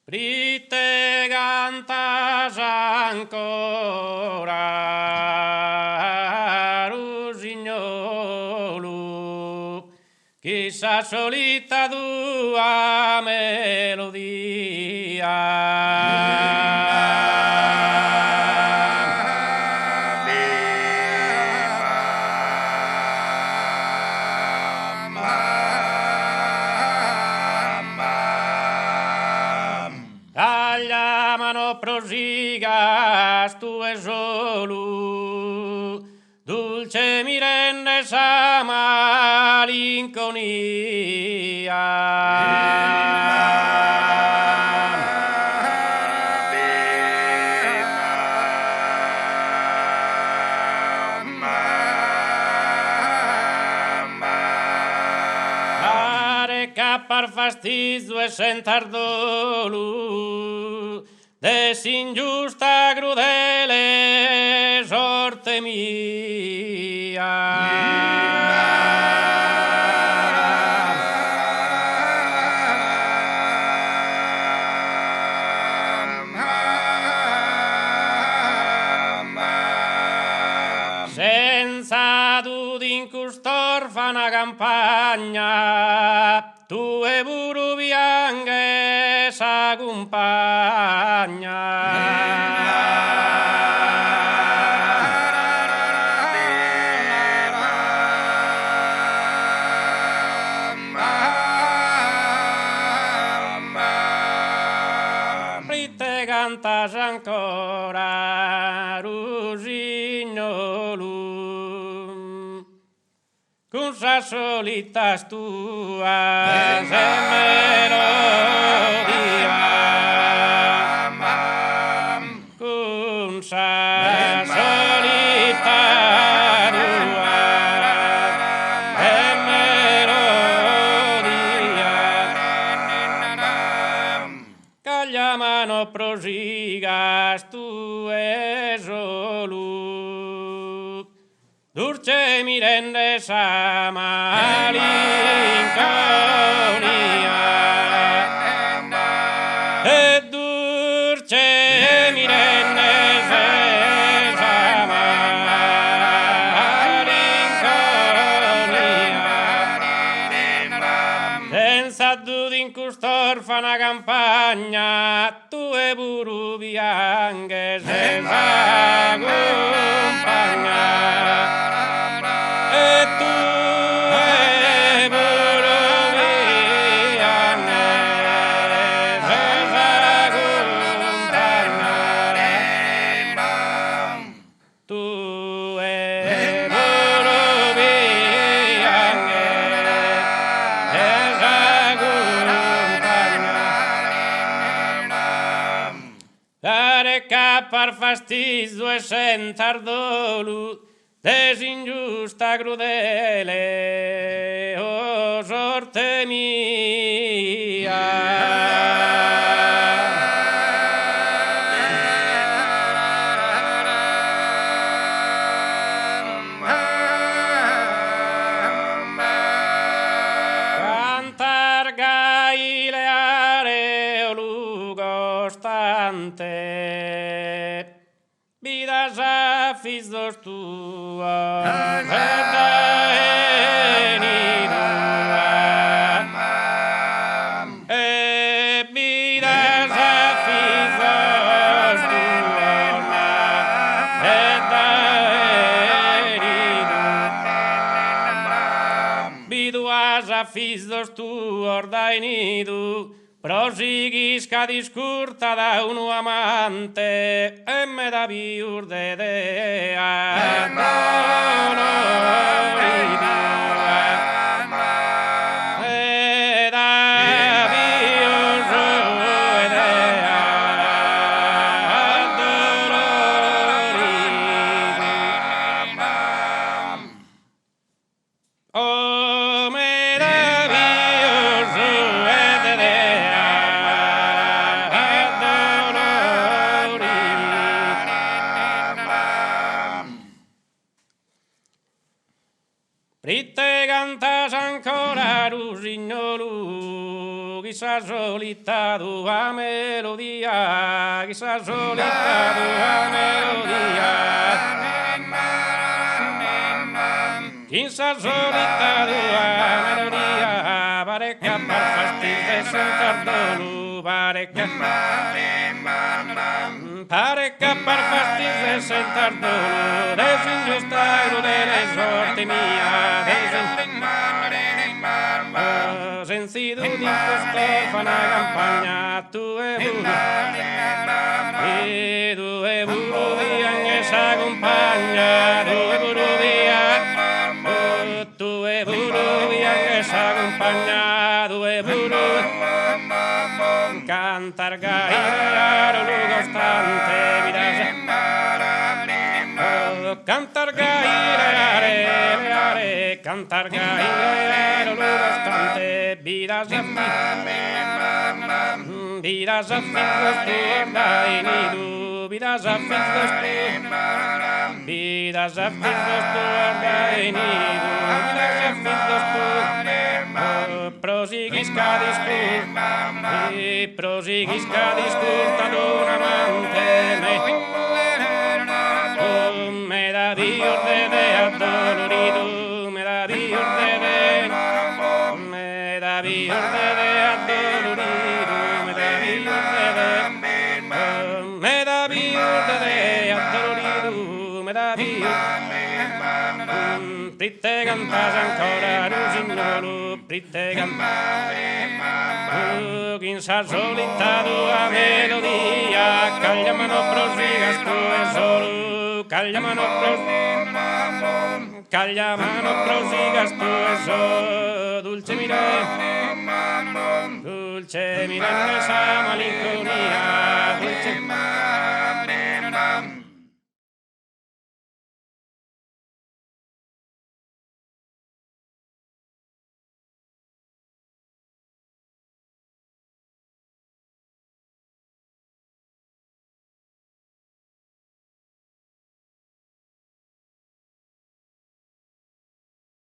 Prite cantas ancora, Rusignolo, chissà solita tua melodia. Tagliamano prosigas tu e solo, dolce mi rende sa malinconia. Per fastidio e sentar dolo desingiusta crudele sorte mia. Senza tu in custorfana campagna tu e buru bianche s'accompagna. Prite cantas ancora, Rusignolo, con sa solita tua melodia, con sa solita tua melodia, che chiamano prosigas tu e solo, dolce mi rende sa malinconia, e dolce mi rende sa malinconia. Senza tu in custorfana campagna tu e buru bianche se s'accompagna. Per fastidio e sentar dolo desingiusta crudele o sorte mia. Cantar gai le aree o lugo stante, vidas afis dos tuos e vidas afis dos tuos viduas afis dos tuos ordainidu, prosigis ca discurta da uno amante e me da viur de dea Prite cantar Chissà solita tua melodia, chissà solita tua melodia. Chissà solita tua melodia, parecchia per fastidire senza dolo, parecchia per fastidire senza dolo, desingiusto stato delle sorti mia, senzido di impostor fa una campagna, tu e buru via che s'accompagna, tu e buru via che s'accompagna, tu e buru cantar gairaro lugo ostante vidase cantar gairare cantar gairaro lugo ostante vidase vidase fingos tu ordai nidu vidase fingos tu vidase fingos tu ordai nidu vidase fingos tu prosigisca discurta d'un amante me da viurde de addolorido me da viurde de addolorido me da viurde de addolorido me da viurde pritte cantas ancora rusignolo pritte cantas chissà solita tua melodia cagliamano prosigas tu e solo cagliamano prosigas tu e solo dulce mira esa malinconia dulce